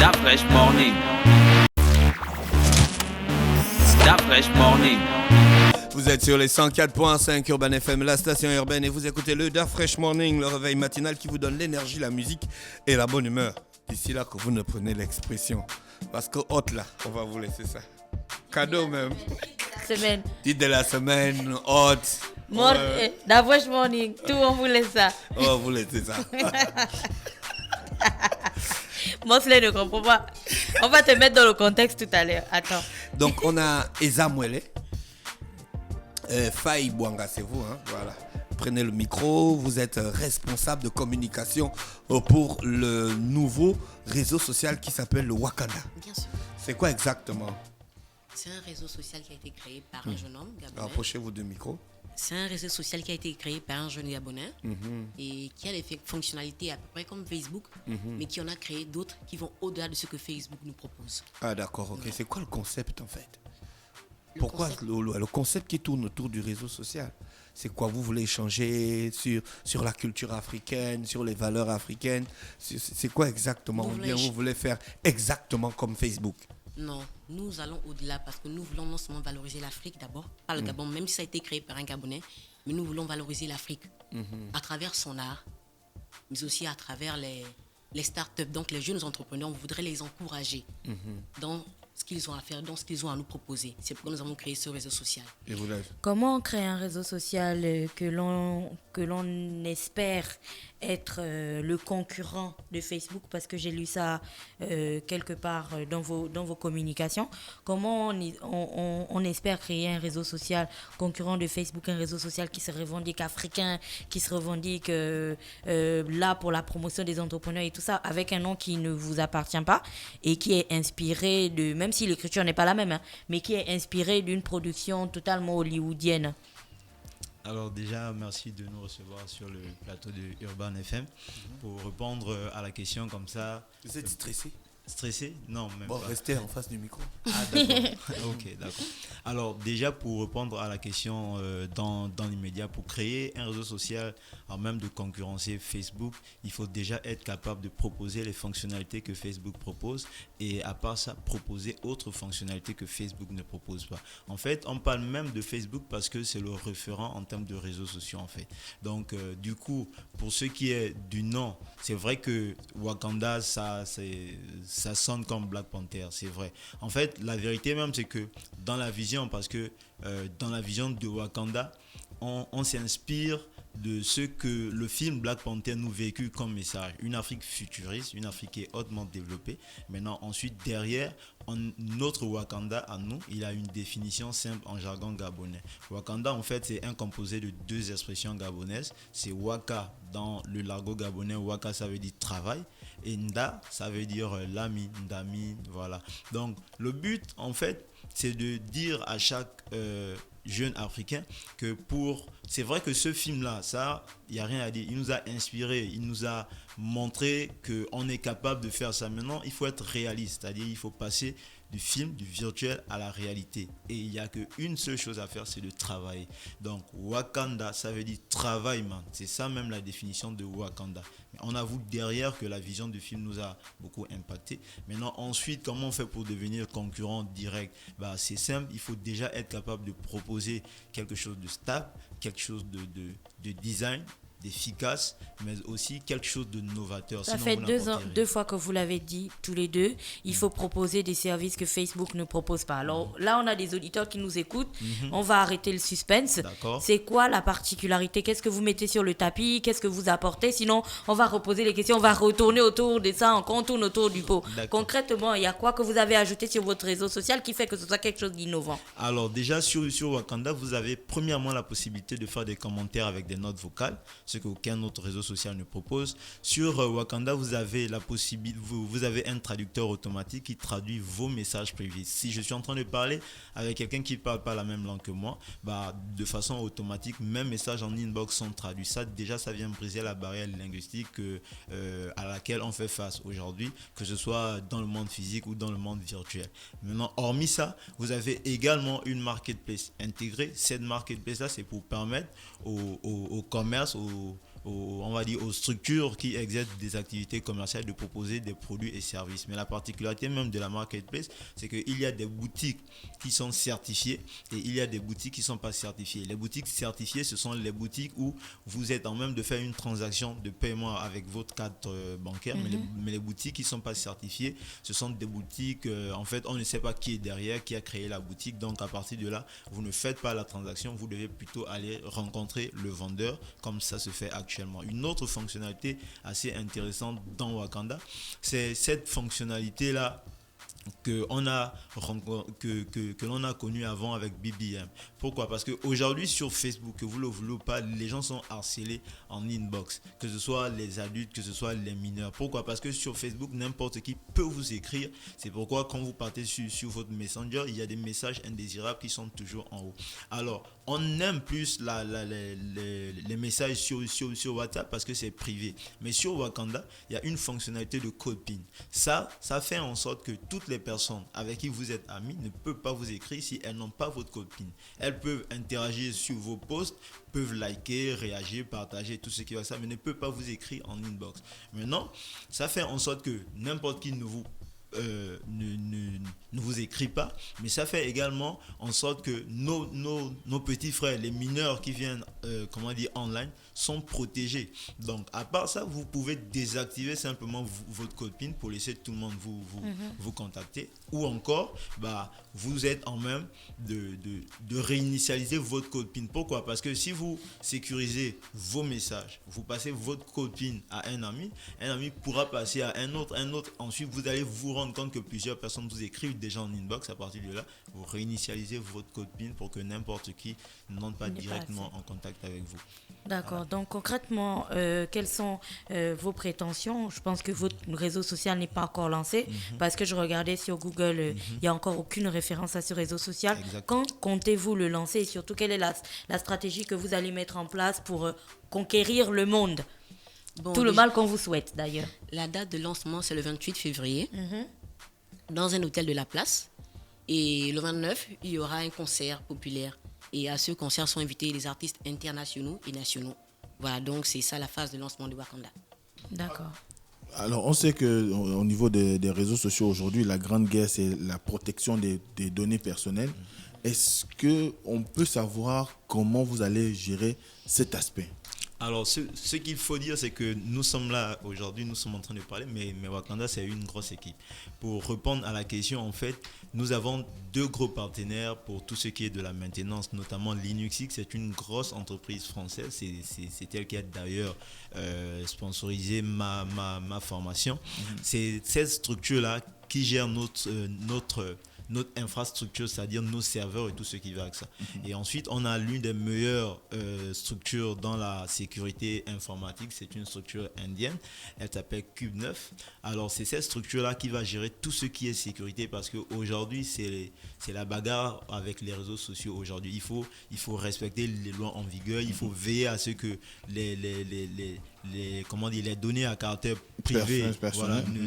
That fresh morning. That fresh morning. Vous êtes sur les 104.5 Urban FM, la station urbaine, et vous écoutez le Da Fresh Morning, le réveil matinal qui vous donne l'énergie, la musique et la bonne humeur. D'ici là que vous ne prenez l'expression. Parce que hot là, on va vous laisser ça. Cadeau même. Semaine. Dites de la semaine, hot. Da Fresh Morning, tout on vous laisse ça. On vous laisse ça. Mosley ne comprend pas. On va te mettre dans le contexte tout à l'heure. Attends. Donc on a Eza Mwele. Faye Bouanga, c'est vous, hein? Voilà. Prenez le micro, vous êtes responsable de communication pour le nouveau réseau social qui s'appelle le Wakanda. Bien sûr. C'est quoi exactement? C'est un réseau social qui a été créé par un jeune homme gabonais. Rapprochez-vous du micro. C'est un réseau social qui a été créé par un jeune gabonais et qui a des fonctionnalités à peu près comme Facebook, mais qui en a créé d'autres qui vont au-delà de ce que Facebook nous propose. Ah d'accord, ok. C'est quoi le concept en fait? Pourquoi le concept qui tourne autour du réseau social? C'est quoi? Vous voulez échanger sur la culture africaine, sur les valeurs africaines? C'est quoi exactement? Ou bien vous voulez faire exactement comme Facebook? Non, nous allons au-delà parce que nous voulons non seulement valoriser l'Afrique d'abord, pas le Gabon, même si ça a été créé par un Gabonais, mais nous voulons valoriser l'Afrique à travers son art, mais aussi à travers les startups. Donc les jeunes entrepreneurs, on voudrait les encourager dans ce qu'ils ont à faire, dans ce qu'ils ont à nous proposer. C'est pourquoi nous avons créé ce réseau social. Et vous l'avez? Comment on crée un réseau social que l'on espère être le concurrent de Facebook, parce que j'ai lu ça quelque part dans vos communications. Comment on espère créer un réseau social concurrent de Facebook, un réseau social qui se revendique africain, qui se revendique là pour la promotion des entrepreneurs et tout ça, avec un nom qui ne vous appartient pas et qui est inspiré de, même si l'écriture n'est pas la même, hein, mais qui est inspiré d'une production totalement hollywoodienne. Alors déjà, merci de nous recevoir sur le plateau de Urban FM pour répondre à la question comme ça. Vous êtes stressé? Stressé? Non, même bon, pas. Restez en face du micro. Ah d'accord, ok, d'accord. Alors déjà, pour répondre à la question dans l'immédiat, pour créer un réseau social, alors même de concurrencer Facebook, il faut déjà être capable de proposer les fonctionnalités que Facebook propose et à part ça, proposer autres fonctionnalités que Facebook ne propose pas. En fait, on parle même de Facebook parce que c'est le référent en termes de réseaux sociaux en fait. Donc du coup, pour ce qui est du nom, c'est vrai que Wakanda, ça sonne comme Black Panther, c'est vrai. En fait, la vérité même, c'est que dans la vision, parce que dans la vision de Wakanda, on s'inspire de ce que le film Black Panther nous véhicule comme message. Une Afrique futuriste, une Afrique qui est hautement développée. Maintenant, ensuite, derrière, notre Wakanda à nous, il a une définition simple en jargon gabonais. Wakanda, en fait, c'est un composé de deux expressions gabonaises. C'est Waka dans le l'argot gabonais. Waka, ça veut dire travail. Et Nda, ça veut dire l'ami, Ndami, voilà. Donc, le but, en fait, c'est de dire à chaque jeune africain que c'est vrai que ce film-là, ça, il n'y a rien à dire. Il nous a inspiré, il nous a montré qu'on est capable de faire ça. Maintenant, il faut être réaliste, c'est-à-dire il faut passer du film, du virtuel à la réalité. Et il n'y a qu'une seule chose à faire, c'est de travailler. Donc, Wakanda, ça veut dire travail, man. C'est ça même la définition de Wakanda. On avoue derrière que la vision du film nous a beaucoup impacté. Maintenant, ensuite, comment on fait pour devenir concurrent direct? C'est simple, il faut déjà être capable de proposer quelque chose de stable, quelque chose de design, d'efficace, mais aussi quelque chose de novateur. Ça fait 2 fois que vous l'avez dit tous les deux. Il faut proposer des services que Facebook ne propose pas. Alors là, on a des auditeurs qui nous écoutent. On va arrêter le suspense. D'accord. C'est quoi la particularité? Qu'est-ce que vous mettez sur le tapis? Qu'est-ce que vous apportez? Sinon, on va reposer les questions. On va retourner autour de ça. On tourne autour du pot. D'accord. Concrètement, il y a quoi que vous avez ajouté sur votre réseau social qui fait que ce soit quelque chose d'innovant? Alors déjà, sur Wakanda, vous avez premièrement la possibilité de faire des commentaires avec des notes vocales, ce qu'aucun autre réseau social ne propose. Sur Wakanda, vous avez la possibilité, vous avez un traducteur automatique qui traduit vos messages privés. Si je suis en train de parler avec quelqu'un qui ne parle pas la même langue que moi, de façon automatique, mes messages en inbox sont traduits. Ça, déjà, ça vient briser la barrière linguistique à laquelle on fait face aujourd'hui, que ce soit dans le monde physique ou dans le monde virtuel. Maintenant, hormis ça, vous avez également une marketplace intégrée. Cette marketplace-là, c'est pour permettre au commerce, on va dire, aux structures qui exercent des activités commerciales de proposer des produits et services. Mais la particularité même de la marketplace, c'est qu'il y a des boutiques qui sont certifiées et il y a des boutiques qui ne sont pas certifiées. Les boutiques certifiées, ce sont les boutiques où vous êtes en même de faire une transaction de paiement avec votre carte bancaire, mais les boutiques qui ne sont pas certifiées, ce sont des boutiques, en fait, on ne sait pas qui est derrière, qui a créé la boutique. Donc, à partir de là, vous ne faites pas la transaction, vous devez plutôt aller rencontrer le vendeur, comme ça se fait actuellement. Une autre fonctionnalité assez intéressante dans Wakanda, c'est cette fonctionnalité-là que l'on a connu avant avec BBM. Pourquoi? Parce qu'aujourd'hui sur Facebook, que vous le voulez ou pas, les gens sont harcelés en inbox, que ce soit les adultes, que ce soit les mineurs. Pourquoi? Parce que sur Facebook, n'importe qui peut vous écrire. C'est pourquoi quand vous partez sur votre Messenger, il y a des messages indésirables qui sont toujours en haut. Alors, on aime plus les messages sur WhatsApp parce que c'est privé. Mais sur Wakanda, il y a une fonctionnalité de code PIN. Ça fait en sorte que toutes les personnes avec qui vous êtes amis ne peuvent pas vous écrire si elles n'ont pas votre code PIN. Elles peuvent interagir sur vos posts, peuvent liker, réagir, partager, tout ce qui va ça, mais ne peuvent pas vous écrire en inbox. Maintenant, ça fait en sorte que n'importe qui ne vous écrit pas, mais ça fait également en sorte que nos petits frères, les mineurs qui viennent online, sont protégés. Donc à part ça, vous pouvez désactiver simplement votre code PIN pour laisser tout le monde vous contacter, ou encore vous êtes en même de réinitialiser votre code PIN. Pourquoi? Parce que si vous sécurisez vos messages, vous passez votre code PIN à un ami pourra passer à un autre, ensuite vous allez vous rendre compte que plusieurs personnes vous écrivent déjà en inbox. À partir de là, vous réinitialisez votre code PIN pour que n'importe qui n'entre pas directement en contact avec vous. D'accord. Donc concrètement, quelles sont vos prétentions? Je pense que votre réseau social n'est pas encore lancé parce que je regardais sur Google, il n'y a encore aucune référence à ce réseau social. Exactement. Quand comptez-vous le lancer et surtout quelle est la stratégie que vous allez mettre en place pour conquérir le monde? Tout le mal qu'on vous souhaite d'ailleurs. La date de lancement, c'est le 28 février dans un hôtel de la place. Et le 29, il y aura un concert populaire. Et à ce concert sont invités les artistes internationaux et nationaux. Voilà, donc c'est ça la phase de lancement de Wakanda. D'accord. Alors, on sait qu'au niveau des réseaux sociaux aujourd'hui, la grande guerre, c'est la protection des données personnelles. Est-ce qu'on peut savoir comment vous allez gérer cet aspect? Alors, ce qu'il faut dire, c'est que nous sommes là aujourd'hui, nous sommes en train de parler, mais Wakanda, c'est une grosse équipe. Pour répondre à la question, en fait, nous avons 2 gros partenaires pour tout ce qui est de la maintenance, notamment Linuxix. C'est une grosse entreprise française. C'est elle qui a d'ailleurs sponsorisé ma formation. C'est cette structure-là qui gère notre infrastructure, c'est-à-dire nos serveurs et tout ce qui va avec ça. Et ensuite, on a l'une des meilleures structures dans la sécurité informatique. C'est une structure indienne. Elle s'appelle Cube 9. Alors, c'est cette structure-là qui va gérer tout ce qui est sécurité parce qu'aujourd'hui, c'est la bagarre avec les réseaux sociaux. Aujourd'hui, il faut respecter les lois en vigueur. Il faut veiller à ce que les données à caractère privé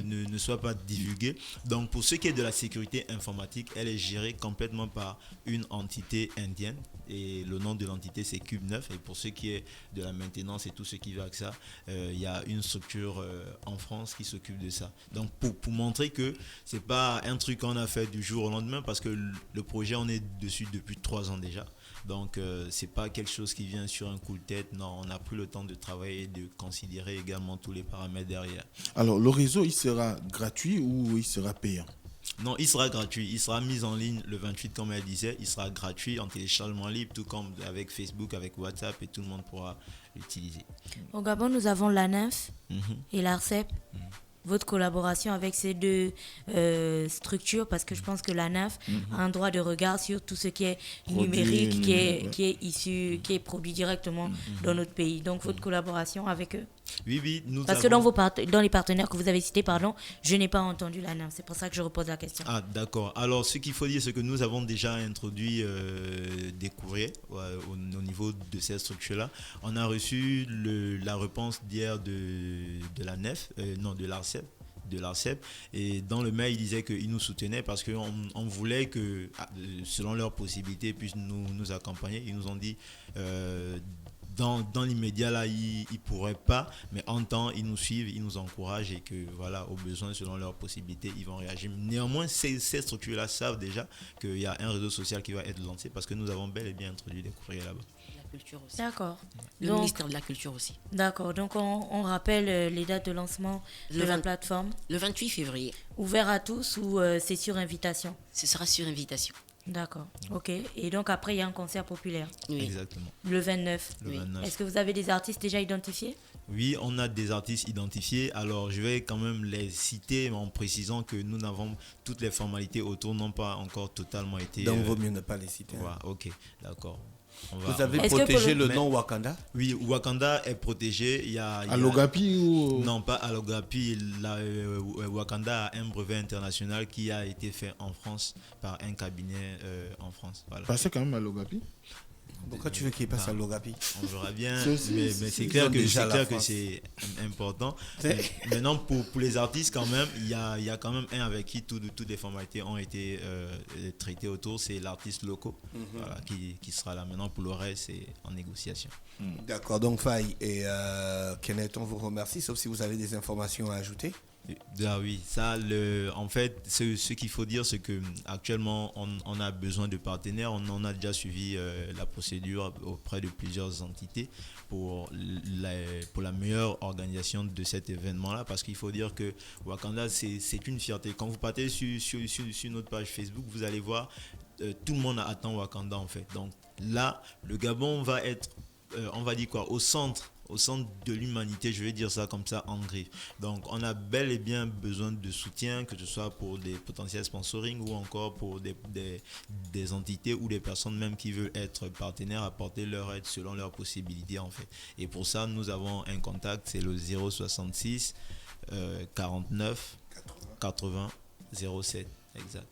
ne soient pas divulguées. Donc, pour ce qui est de la sécurité informatique, elle est gérée complètement par une entité indienne et le nom de l'entité c'est Cube 9. Et pour ce qui est de la maintenance et tout ce qui va avec ça, il y a une structure en France qui s'occupe de ça. Donc, pour montrer que c'est pas un truc qu'on a fait du jour au lendemain parce que le projet, on est dessus depuis 3 ans déjà. Donc, c'est pas quelque chose qui vient sur un coup de tête. Non, on a pris le temps de travailler et de considérer également tous les paramètres derrière. Alors, le réseau, il sera gratuit ou il sera payant? Non, il sera gratuit. Il sera mis en ligne le 28, comme elle disait. Il sera gratuit en téléchargement libre, tout comme avec Facebook, avec WhatsApp, et tout le monde pourra l'utiliser. Au Gabon, nous avons l'ANEF et l'ARCEP. Votre collaboration avec ces 2 structures, parce que je pense que l'ANAF a un droit de regard sur tout ce qui est numérique, qui est issu, qui est produit directement dans notre pays. Donc, votre collaboration avec eux. Oui, parce que dans les partenaires que vous avez cités, je n'ai pas entendu l'ANAF. C'est pour ça que je repose la question. Ah, d'accord. Alors, ce qu'il faut dire, c'est que nous avons déjà introduit des courriers au niveau de cette structure-là. On a reçu la réponse d'hier de l'ANEF, de l'ARCEP, et dans le mail, ils disaient qu'ils nous soutenaient parce qu'on voulait que, selon leurs possibilités, puissent nous accompagner. Ils nous ont dit dans l'immédiat là, ils pourraient pas, mais en temps, ils nous suivent, ils nous encouragent et que voilà, aux besoins, selon leurs possibilités, ils vont réagir. Néanmoins, ces structures-là savent déjà qu'il y a un réseau social qui va être lancé parce que nous avons bel et bien introduit des courriers là-bas. La culture aussi. D'accord. Le Donc, ministère de la Culture aussi. d'accord. Donc, on rappelle les dates de lancement de Le la 20 plateforme. Le 28 février, Ouvert à tous ou c'est sur invitation? ce sera sur invitation. D'accord. Ok. Et donc, après, il y a un concert populaire Oui. Exactement. le 29. Le Oui. 29. Est-ce que vous avez des artistes déjà identifiés? Oui, on a des artistes identifiés. Alors, je vais quand même les citer en précisant que nous n'avons toutes les formalités autour n'ont pas encore totalement été. Donc, vaut mieux ne pas les citer. Voilà, ok, d'accord. Vous avez Est-ce que protégé pour le nom Wakanda? Oui, Wakanda est protégé. Il y a À Logapi ou... Non, pas à Logapi. Wakanda a un brevet international qui a été fait en France par un cabinet en France. Voilà. Passez quand même à Logapi. Pourquoi tu veux qu'il passe à Logapi? On verra bien, C'est- mais c'est- c'est ils clair ont que déjà la c'est France. important. C'est- Maintenant, pour les artistes, quand même, il y a quand même un avec qui toutes les formalités ont été traitées autour. C'est l'artiste loco voilà, qui sera là. Maintenant, pour le reste, c'est en négociation. D'accord, donc Faye et Kenneth, on vous remercie, sauf si vous avez des informations à ajouter. Ah oui, ça, en fait, ce qu'il faut dire, c'est que actuellement, on a besoin de partenaires. On a déjà suivi la procédure auprès de plusieurs entités pour la meilleure organisation de cet événement-là. Parce qu'il faut dire que Wakanda, c'est une fierté. Quand vous partez sur notre page Facebook, vous allez voir, tout le monde attend Wakanda, en fait. Donc là, le Gabon va être, on va dire quoi, au centre de l'humanité, je vais dire ça comme ça en griffe. Donc on a bel et bien besoin de soutien, que ce soit pour des potentiels sponsoring ou encore pour des entités ou des personnes même qui veulent être partenaires, apporter leur aide selon leurs possibilités en fait. Et pour ça, nous avons un contact, c'est le 066 49 80 07. Exact.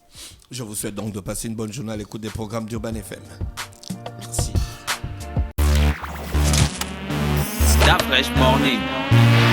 Je vous souhaite donc de passer une bonne journée à l'écoute des programmes d'Urban FM. Merci. Start Fresh Morning.